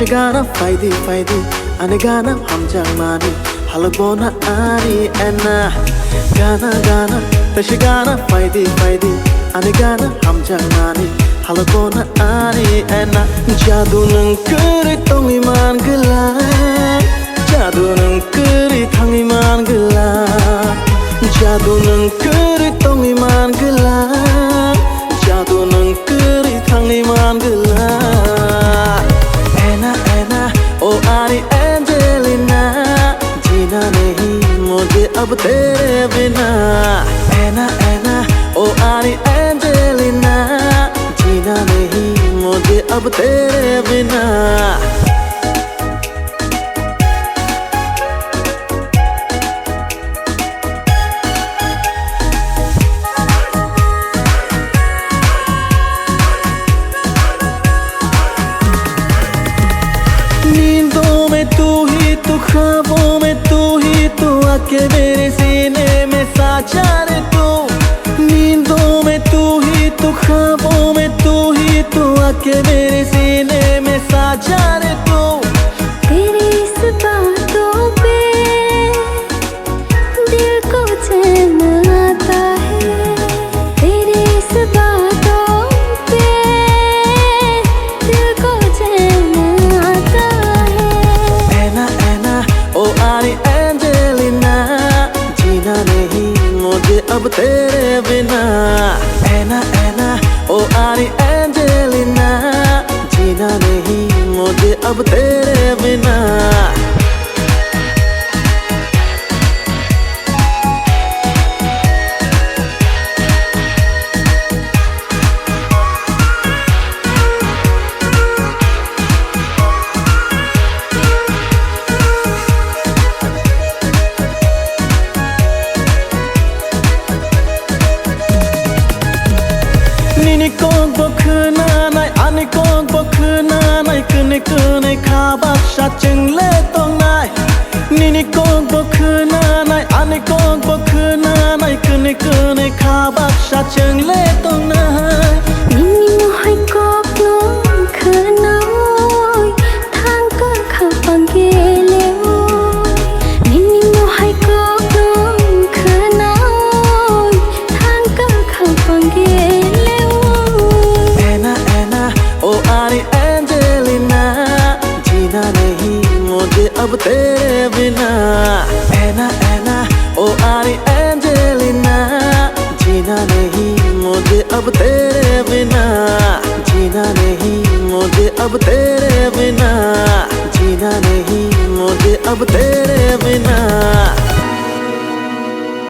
Tashigana Faidi Anigana Hamjang Mani Halabona Ani Anna Gana Tashigana Faidi Anigana Hamjang Mani Halabona Ani Anna Jadu nang kuri tong iman gelap Jadu nang kuri thang iman gelap Jadu nang kuri tong iman gelap Jadu nang kuri thang iman gelap Anna oh Ani Angelina जीना नहीं मुझे अब तेरे बिना Anna oh Ani Angelina जीना नहीं मुझे अब तेरे बिना नींदों में तू ही तू ख्वाबों में तू ही तू आके मेरे सीने में साचा रे तू नींदों में तू ही तू ख्वाबों में तू ही तू आके मेरे सीने में साचा रे तू तेरी इस बातों पे दिल को चैन आता है तेरी इस बातों पे दिल को चैन आता है Anna oh Ani Angelina जीना नहीं मुझे अब तेरे बिना Anna oh Ani Angelina जीना नहीं मुझे अब तेरे बिना Nini kong bokna nai ani kong bokna nai kune khabak sha cheng le tong nai Nini kong bokna nai ani kong bokna nai kune khabak sha cheng le tong nai Nini mohai kok no khanoi thang ka khapang gele Nini mohai kok no khanoi thang ka khapang gele Anna oh Ani Angelina जीना नहीं मुझे अब तेरे बिना Anna oh Ani Angelina जीना नहीं मुझे अब तेरे बिना जीना नहीं मुझे अब तेरे बिना जीना नहीं मुझे अब तेरे बिना